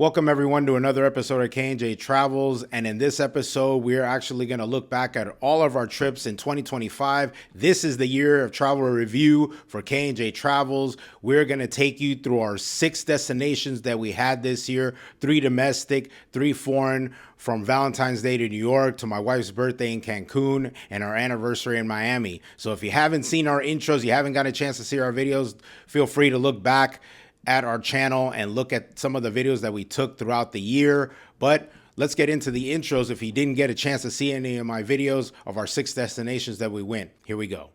Welcome everyone to another episode of K&J Travels, and in this episode we're actually going to look back at all of our trips in 2025. This is the year of travel review for K&J Travels. We're going to take you through our 6 destinations that we had this year, 3 domestic, 3 foreign, from Valentine's Day to New York to my wife's birthday in Cancun and our anniversary in Miami. So if you haven't seen our intros, you haven't got a chance to see our videos, feel free to look back at our channel and look at some of the videos that we took throughout the year. But let's get into the intros. If you didn't get a chance to see any of my videos of our 6 destinations that we went, here we go.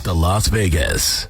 Las Vegas.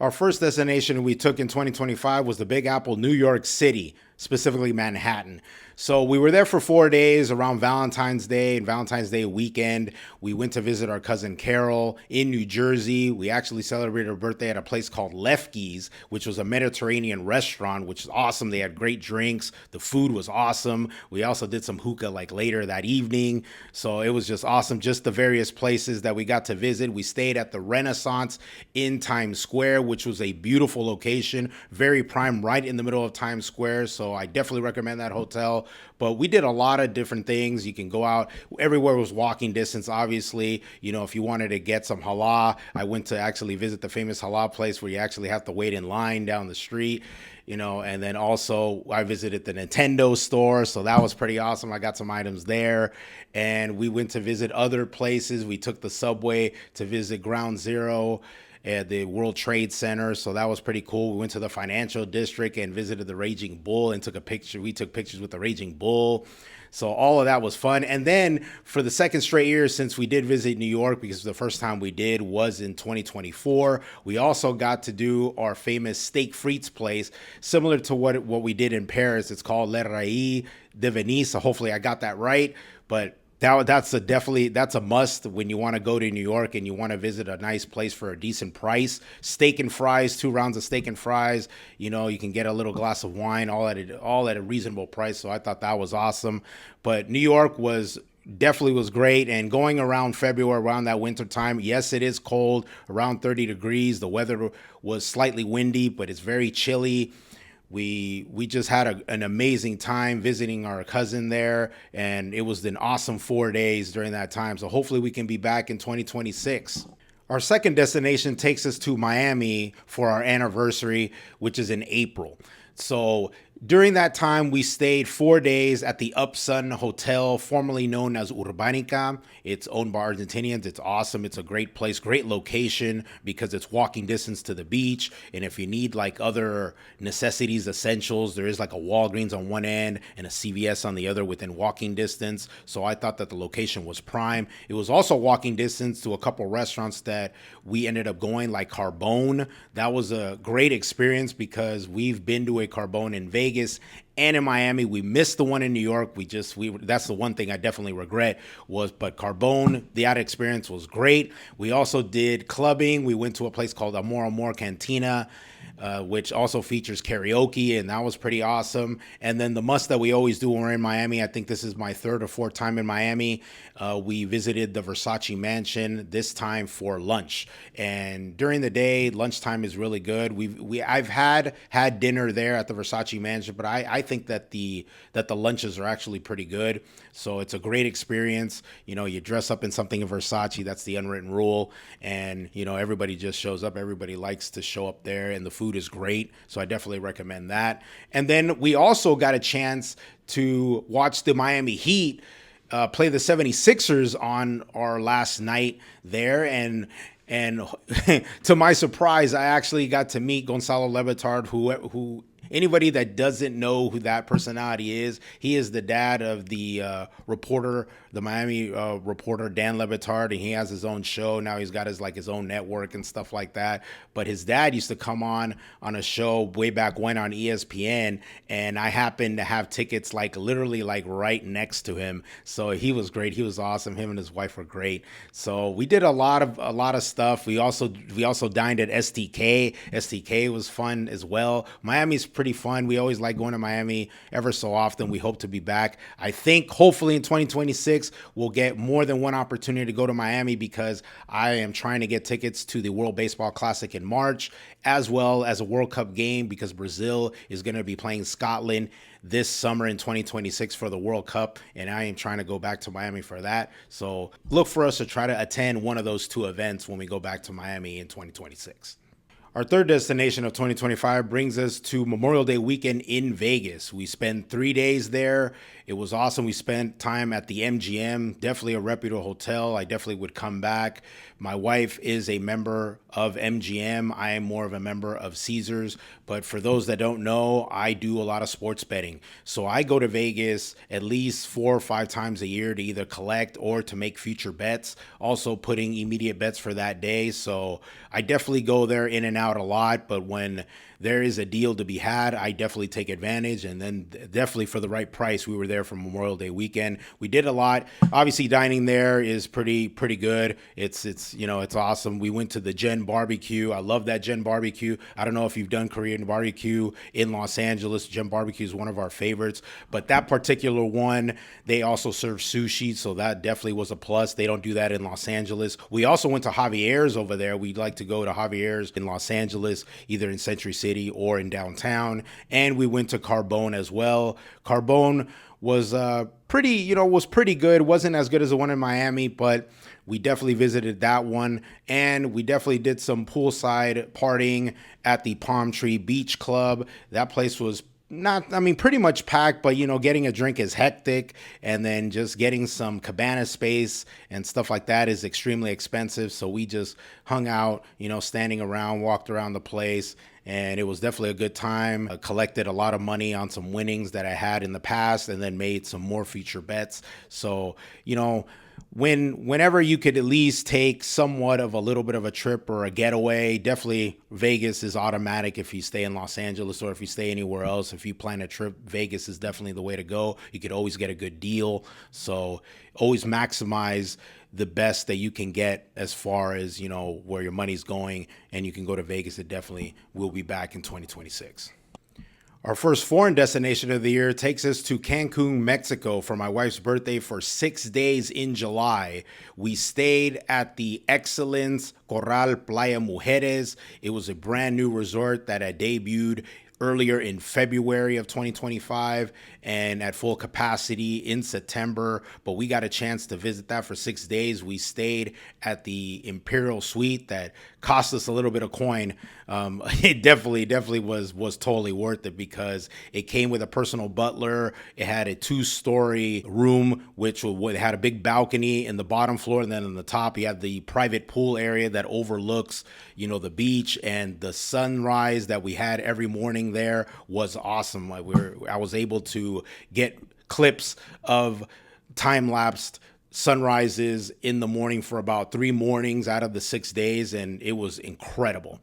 Our first destination we took in 2025 was the Big Apple, New York City, specifically Manhattan. So we were there for 4 days around Valentine's Day and Valentine's Day weekend. We went to visit our cousin Carol in New Jersey. We actually celebrated her birthday at a place called Lefke's, which was a Mediterranean restaurant, which is awesome. They had great drinks. The food was awesome. We also did some hookah like later that evening. So it was just awesome. Just the various places that we got to visit. We stayed at the Renaissance in Times Square, which was a beautiful location, very prime, right in the middle of Times Square. So I definitely recommend that hotel. But we did a lot of different things. You can go out. Everywhere was walking distance, obviously. You know, if you wanted to get some halal, I went to actually visit the famous halal place where you actually have to wait in line down the street. You know, and then also I visited the Nintendo store. So that was pretty awesome. I got some items there. And we went to visit other places. We took the subway to visit Ground Zero at the World Trade Center. So that was pretty cool. We went to the financial district and visited the Raging Bull and took a picture. We took pictures with the Raging Bull. So all of that was fun. And then for the second straight year since we did visit New York, because the first time we did was in 2024, we also got to do our famous steak frites place, similar to what we did in Paris. It's called Le Rai de Venise. So hopefully I got that right. But that's a must when you want to go to New York and you want to visit a nice place for a decent price. Steak and fries, 2 rounds of steak and fries. You know, you can get a little glass of wine, all at a reasonable price. So I thought that was awesome. But New York definitely was great. And going around February, around that winter time, yes, it is cold, around 30 degrees. The weather was slightly windy, but it's very chilly. We just had an amazing time visiting our cousin there, and it was an awesome 4 days during that time. So hopefully we can be back in 2026. Our second destination takes us to Miami for our anniversary, which is in April. So during that time, we stayed 4 days at the Upsun Hotel, formerly known as Urbanica. It's owned by Argentinians. It's awesome. It's a great place, great location because it's walking distance to the beach. And if you need like other necessities, essentials, there is like a Walgreens on one end and a CVS on the other within walking distance. So I thought that the location was prime. It was also walking distance to a couple restaurants that we ended up going, like Carbone. That was a great experience because we've been to a Carbone in Vegas and in Miami. We missed the one in New York. That's the one thing I definitely regret but Carbone, that experience was great. We also did clubbing. We went to a place called Amor Cantina, which also features karaoke, and that was pretty awesome. And then the must that we always do when we're in Miami, I think this is my 3rd or 4th time in Miami, we visited the Versace mansion, this time for lunch. And during the day, lunchtime is really good. I've had dinner there at the Versace mansion, but I think that the lunches are actually pretty good. So it's a great experience. You dress up in something in Versace, that's the unwritten rule, and everybody just shows up. Everybody likes to show up there, and the food is great. So I definitely recommend that. And then we also got a chance to watch the Miami Heat play the 76ers on our last night there, and to my surprise, I actually got to meet Gonzalo Levitard, who anybody that doesn't know who that personality is, he is the dad of the reporter, the Miami reporter Dan Levitard, and he has his own show now. He's got his own network and stuff like that. But his dad used to come on a show way back when on ESPN, and I happened to have tickets literally right next to him. So he was great. He was awesome. Him and his wife were great. So we did a lot of stuff. We also dined at STK. STK was fun as well. Miami's pretty fun. We always like going to Miami ever so often. We hope to be back. I think hopefully in 2026 we'll get more than one opportunity to go to Miami, because I am trying to get tickets to the World Baseball Classic in March, as well as a World Cup game, because Brazil is going to be playing Scotland this summer in 2026 for the World Cup, and I am trying to go back to Miami for that. So look for us to try to attend one of those two events when we go back to Miami in 2026. Our third destination of 2025 brings us to Memorial Day weekend in Vegas. We spent 3 days there. It was awesome. We spent time at the MGM, definitely a reputable hotel. I definitely would come back. My wife is a member of MGM. I am more of a member of Caesars. But for those that don't know, I do a lot of sports betting. So I go to Vegas at least 4 or 5 times a year to either collect or to make future bets, also putting immediate bets for that day. So I definitely go there in and out a lot, but when there is a deal to be had, I definitely take advantage. And then definitely for the right price, we were there for Memorial Day weekend. We did a lot. Obviously, dining there is pretty good. It's awesome. We went to the Gen Barbecue. I love that Gen Barbecue. I don't know if you've done Korean barbecue in Los Angeles. Gen Barbecue is one of our favorites, but that particular one, they also serve sushi, so that definitely was a plus. They don't do that in Los Angeles. We also went to Javier's over there. We'd like to go to Javier's in Los Angeles, either in Century City or in downtown. And we went to Carbone as well. Carbone was pretty good. Wasn't as good as the one in Miami, but we definitely visited that one. And we definitely did some poolside partying at the Palm Tree Beach Club. That place was pretty much packed, but getting a drink is hectic, and then just getting some cabana space and stuff like that is extremely expensive. So we just hung out, standing around, walked around the place, and it was definitely a good time. I collected a lot of money on some winnings that I had in the past, and then made some more future bets. So, whenever you could at least take somewhat of a little bit of a trip or a getaway, definitely Vegas is automatic if you stay in Los Angeles or if you stay anywhere else. If you plan a trip, Vegas is definitely the way to go. You could always get a good deal. So always maximize the best that you can get as far as, where your money's going, and you can go to Vegas. It definitely will be back in 2026. Our first foreign destination of the year takes us to Cancun, Mexico for my wife's birthday for 6 days in July. We stayed at the Excellence Corral Playa Mujeres. It was a brand new resort that had debuted earlier in February of 2025 and at full capacity in September, but we got a chance to visit that for 6 days. We stayed at the Imperial Suite that cost us a little bit of coin. It definitely was totally worth it, because it came with a personal butler. It had a 2-story room, which had a big balcony in the bottom floor, and then on the top you have the private pool area that overlooks, the beach, and the sunrise that we had every morning there was awesome. I was able to get clips of time-lapsed sunrises in the morning for about 3 mornings out of the 6 days, and it was incredible.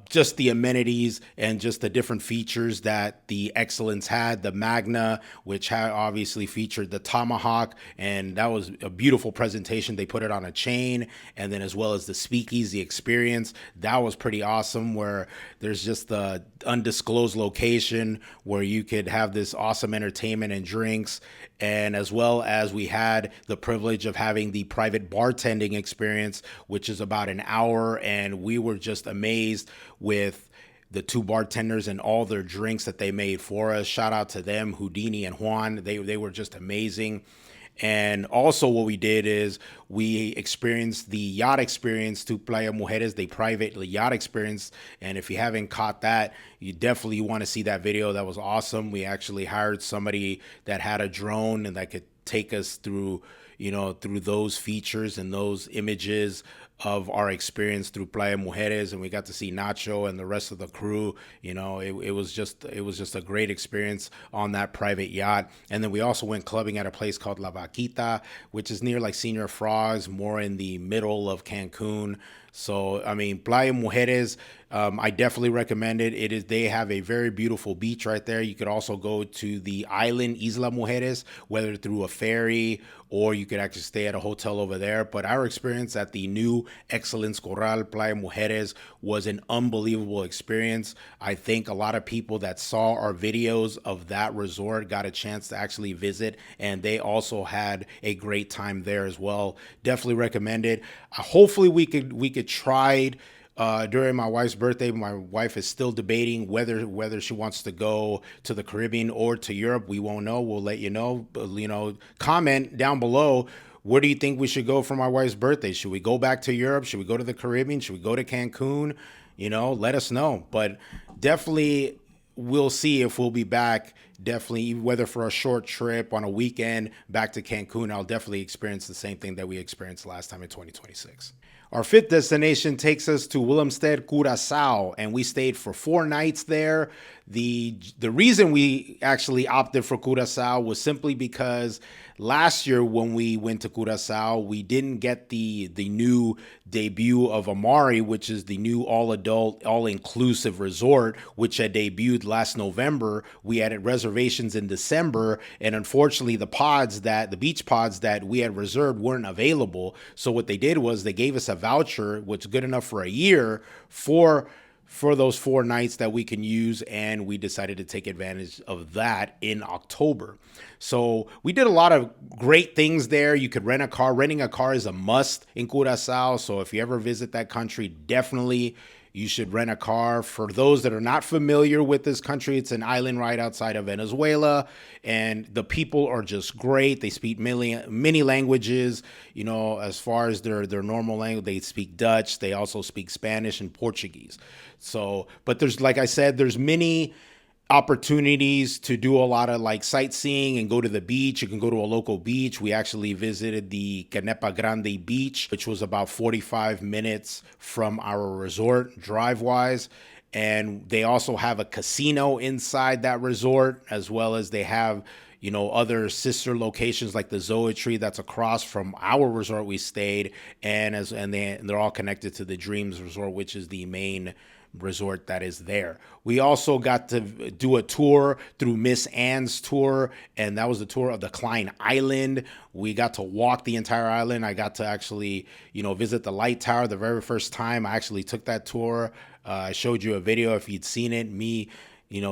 Just the amenities and just the different features that the Excellence had. The Magna, which had obviously featured the Tomahawk, and that was a beautiful presentation. They put it on a chain, and then as well as the Speakeasy experience. That was pretty awesome, where there's just the undisclosed location where you could have this awesome entertainment and drinks. And as well as we had the privilege of having the private bartending experience, which is about an hour. And we were just amazed with the two bartenders and all their drinks that they made for us. Shout out to them, Houdini and Juan. They were just amazing. And also what we did is we experienced the yacht experience to Playa Mujeres, the private yacht experience. And if you haven't caught that, you definitely want to see that video. That was awesome. We actually hired somebody that had a drone and that could take us through, through those features and those images of our experience through Playa Mujeres, and we got to see Nacho and the rest of the crew. It was just a great experience on that private yacht. And then we also went clubbing at a place called La Vaquita, which is near like Senior Frogs, more in the middle of Cancun. So, I mean, Playa Mujeres, I definitely recommend it. They have a very beautiful beach right there. You could also go to the island Isla Mujeres, whether through a ferry or you could actually stay at a hotel over there. But our experience at the new Excellence Corral Playa Mujeres was an unbelievable experience. I think a lot of people that saw our videos of that resort got a chance to actually visit, and they also had a great time there as well. Definitely recommend it. Hopefully we could try it during my wife's birthday. My wife is still debating whether she wants to go to the Caribbean or to Europe. We won't know. We'll let you know. Comment down below. Where do you think we should go for my wife's birthday? Should we go back to Europe? Should we go to the Caribbean? Should we go to Cancun? Let us know. But definitely we'll see if we'll be back. Definitely, whether for a short trip on a weekend back to Cancun, I'll definitely experience the same thing that we experienced last time in 2026. Our fifth destination takes us to Willemstad, Curacao, and we stayed for 4 nights there. The reason we actually opted for Curacao was simply because last year when we went to Curacao, we didn't get the new debut of Amari, which is the new all-adult, all-inclusive resort, which had debuted last November. We had reservations in December, and unfortunately the beach pods that we had reserved weren't available. So what they did was they gave us a voucher, which is good enough for a year, for those 4 nights that we can use, and we decided to take advantage of that in October. So we did a lot of great things there. You could rent a car. Renting a car is a must in Curacao. So if you ever visit that country, definitely you should rent a car. For those that are not familiar with this country, it's an island right outside of Venezuela, and the people are just great. They speak many languages, as far as their normal language. They speak Dutch. They also speak Spanish and Portuguese. So, but like I said, there's many opportunities to do a lot of like sightseeing and go to the beach. You can go to a local beach. We actually visited the Canepa Grande beach, which was about 45 minutes from our resort drive-wise. And they also have a casino inside that resort, as well as they have, other sister locations like the Zoetry that's across from our resort we stayed, and they're all connected to the Dreams Resort, which is the main resort that is there. We also got to do a tour through Miss Anne's tour, and that was the tour of the Klein Island. We got to walk the entire island. I got to actually, visit the light tower the very first time I actually took that tour. I showed you a video if you'd seen it, me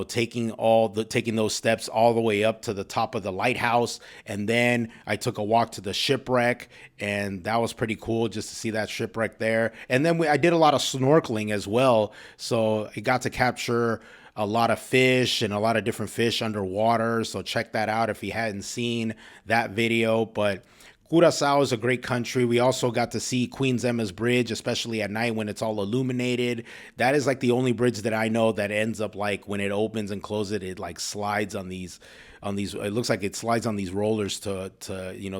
taking those steps all the way up to the top of the lighthouse. And then I took a walk to the shipwreck, and that was pretty cool just to see that shipwreck there. And then I did a lot of snorkeling as well. So I got to capture a lot of fish and a lot of different fish underwater. So check that out if you hadn't seen that video. But Curacao is a great country. We also got to see Queen Emma's Bridge, especially at night when it's all illuminated. That is like the only bridge that I know that ends up like when it opens and closes, it like slides on these. It looks like it slides on these rollers to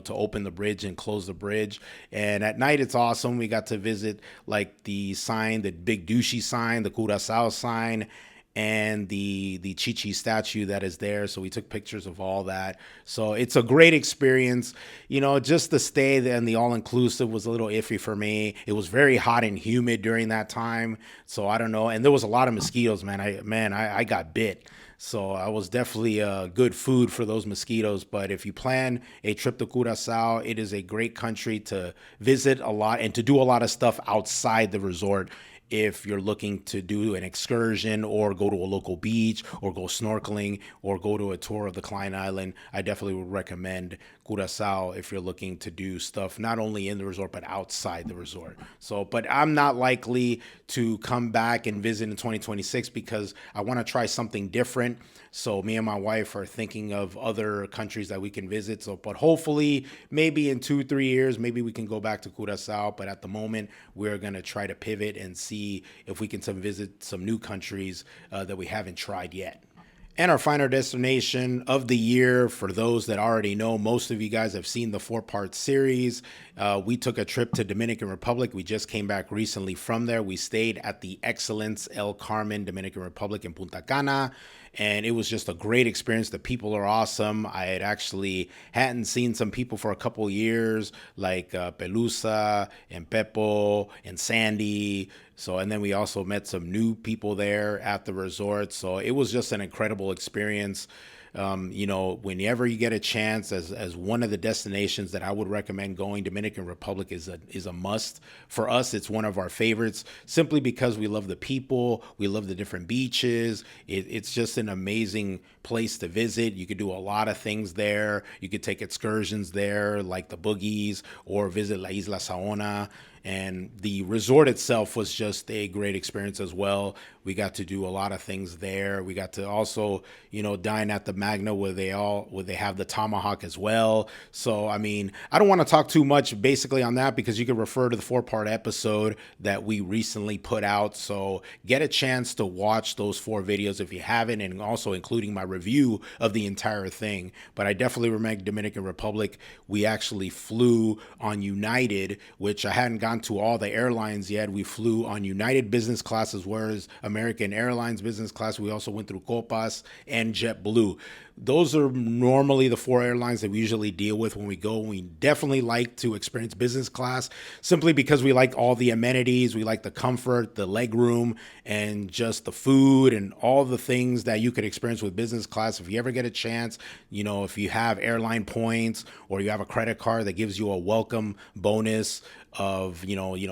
open the bridge and close the bridge. And at night it's awesome. We got to visit like the big douchey sign, the Curacao sign, and the Chichi statue that is there. So we took pictures of all that. So it's a great experience. Just the stay and the all-inclusive was a little iffy for me. It was very hot and humid during that time. So I don't know. And there was a lot of mosquitoes, man. I got bit. So I was definitely good food for those mosquitoes. But if you plan a trip to Curacao, it is a great country to visit a lot and to do a lot of stuff outside the resort. if you're looking to do an excursion or go to a local beach or go snorkeling or go to a tour of the Klein Island. I definitely would recommend Curacao if you're looking to do stuff not only in the resort but outside the resort. So, but I'm not likely to come back and visit in 2026 because I want to try something different. So me and my wife are thinking of other countries that we can visit. So, but hopefully maybe in 2-3 years, maybe we can go back to Curacao. But at the moment, we're going to try to pivot and see if we can visit some new countries that we haven't tried yet. And our final destination of the year, for those that already know, most of you guys have seen the 4-part series. We took a trip to Dominican Republic. We just came back recently from there. We stayed at the Excellence El Carmen Dominican Republic in Punta Cana. And it was just a great experience. The people are awesome. I had actually hadn't seen some people for a couple years, like Pelusa and Pepo and Sandy. So, and then we also met some new people there at the resort. So it was just an incredible experience. Whenever you get a chance, as one of the destinations that I would recommend going, Dominican Republic is a must. For us, it's one of our favorites simply because we love the people, we love the different beaches. It's just an amazing place to visit. You could do a lot of things there. You could take excursions there, like the boogies, or visit La Isla Saona. And the resort itself was just a great experience as well. We got to do a lot of things there. We got to also, dine at the Magna where they have the tomahawk as well. So, I mean, I don't want to talk too much basically on that because you can refer to the 4-part episode that we recently put out. So get a chance to watch those 4 videos if you haven't, and also including my review of the entire thing. But I definitely recommend Dominican Republic. We actually flew on United, which I hadn't gotten to all the airlines yet. We flew on United business class as well as American Airlines business class. We also went through Copas and JetBlue. Those are normally the 4 airlines that we usually deal with when we go. We definitely like to experience business class simply because we like all the amenities. We like the comfort, the leg room, and just the food and all the things that you could experience with business class. If you ever get a chance, if you have airline points or you have a credit card that gives you a welcome bonus of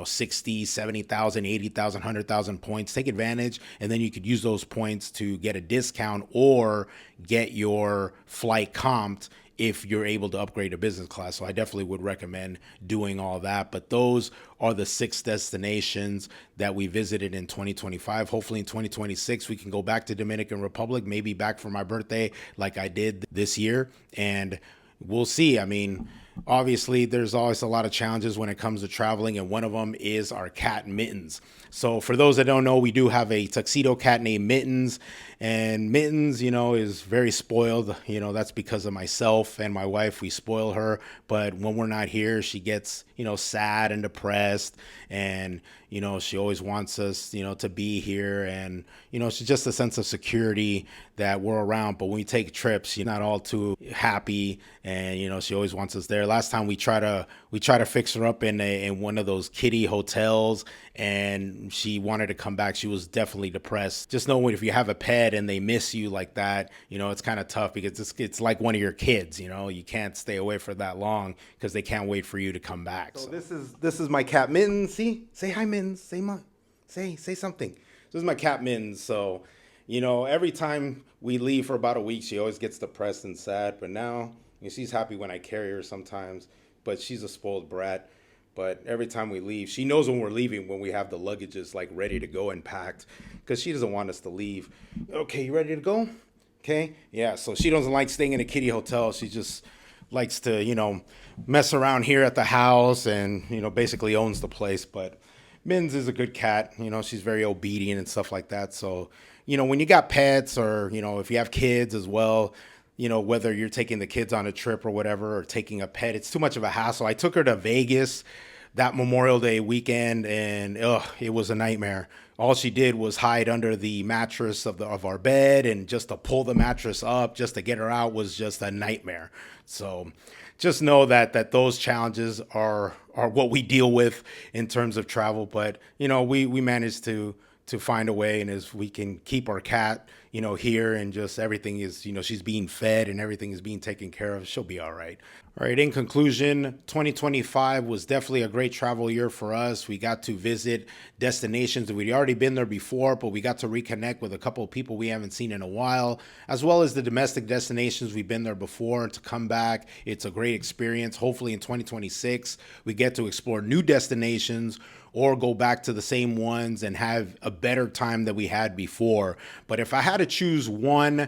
60, 70,000, 80,000, 100,000 points, take advantage, and then you could use those points to get a discount or get your flight comped if you're able to upgrade to business class. So I definitely would recommend doing all that. But those are the 6 destinations that we visited in 2025. Hopefully in 2026, we can go back to Dominican Republic, maybe back for my birthday like I did this year. And we'll see. I mean, obviously, there's always a lot of challenges when it comes to traveling, and one of them is our cat Mittens. So for those that don't know, we do have a tuxedo cat named Mittens, and Mittens, is very spoiled. That's because of myself and my wife. We spoil her, but when we're not here, she gets, sad and depressed, and, she always wants us, to be here, and, she's just a sense of security that we're around. But when we take trips, she's not all too happy, and, she always wants us there. Last time we try to fix her up in one of those kiddie hotels, and she wanted to come back. She was definitely depressed. Just know if you have a pet and they miss you like that, it's kind of tough because it's like one of your kids. You can't stay away for that long because they can't wait for you to come back. So this is my cat Mittens. See, say hi, Mittens. Say something. This is my cat Mittens. So, every time we leave for about a week, she always gets depressed and sad. But now she's happy when I carry her sometimes. But she's a spoiled brat. But every time we leave, she knows when we're leaving, when we have the luggages like ready to go and packed, because she doesn't want us to leave. Okay, you ready to go? Okay. Yeah. So she doesn't like staying in a kiddie hotel. She just likes to, mess around here at the house and, basically owns the place. But Mittens is a good cat. She's very obedient and stuff like that. So, when you got pets or, if you have kids as well, whether you're taking the kids on a trip or whatever, or taking a pet, it's too much of a hassle. I took her to Vegas that Memorial Day weekend, and it was a nightmare. All she did was hide under the mattress of our bed, and just to pull the mattress up just to get her out was just a nightmare. So just know that those challenges are what we deal with in terms of travel. But we managed to find a way, and as we can keep our cat, here, and just everything is, she's being fed and everything is being taken care of. She'll be all right. All right. In conclusion, 2025 was definitely a great travel year for us. We got to visit destinations that we'd already been there before, but we got to reconnect with a couple of people we haven't seen in a while, as well as the domestic destinations we've been there before. And to come back, it's a great experience. Hopefully in 2026, we get to explore new destinations or go back to the same ones and have a better time than we had before. But if I had to choose one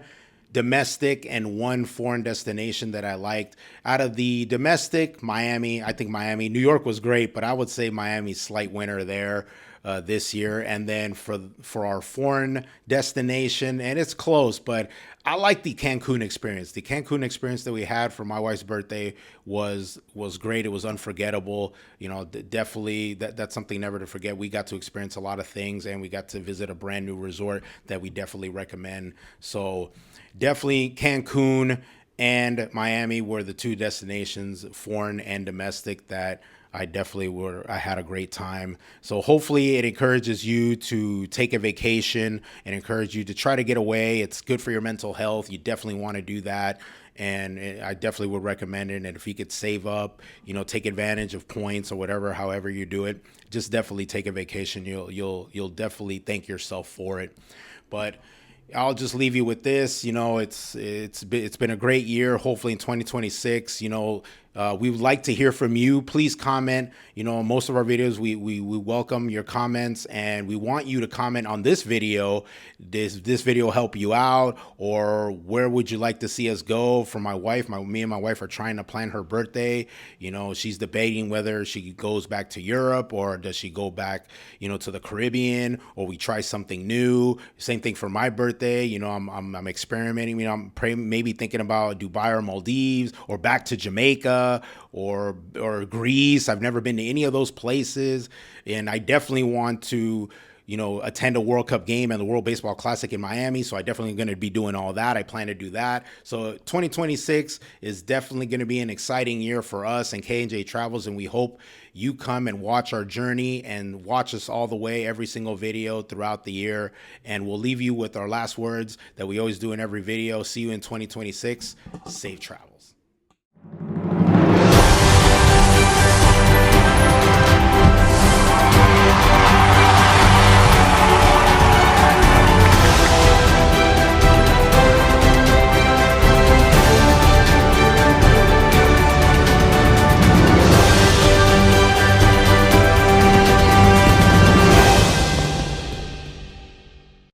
domestic and one foreign destination that I liked, out of the domestic, Miami, I think Miami. New York was great, but I would say Miami's slight winner there. This year. And then for our foreign destination, and it's close, but I like the Cancun experience. The Cancun experience that we had for my wife's birthday was great. It was unforgettable. Definitely that's something never to forget. We got to experience a lot of things, and we got to visit a brand new resort that we definitely recommend. So definitely Cancun and Miami were the two destinations, foreign and domestic, that I had a great time. So hopefully it encourages you to take a vacation and encourage you to try to get away. It's good for your mental health. You definitely want to do that. And I definitely would recommend it. And if you could save up, take advantage of points or whatever, however you do it, just definitely take a vacation. You'll definitely thank yourself for it. But I'll just leave you with this. It's been a great year. Hopefully in 2026, we would like to hear from you. Please comment. Most of our videos, we welcome your comments, and we want you to comment on this video. This video help you out, or where would you like to see us go? For my wife, me and my wife are trying to plan her birthday. She's debating whether she goes back to Europe or does she go back, to the Caribbean, or we try something new. Same thing for my birthday. I'm experimenting. I'm maybe thinking about Dubai or Maldives, or back to Jamaica, or Greece. I've never been to any of those places, and I definitely want to attend a World Cup game and the World Baseball Classic in Miami. So I definitely going to be doing all that. I plan to do that. So 2026 is definitely going to be an exciting year for us and K&J Travels. And we hope you come and watch our journey and watch us all the way, every single video throughout the year. And we'll leave you with our last words that we always do in every video. See you in 2026. Safe travels.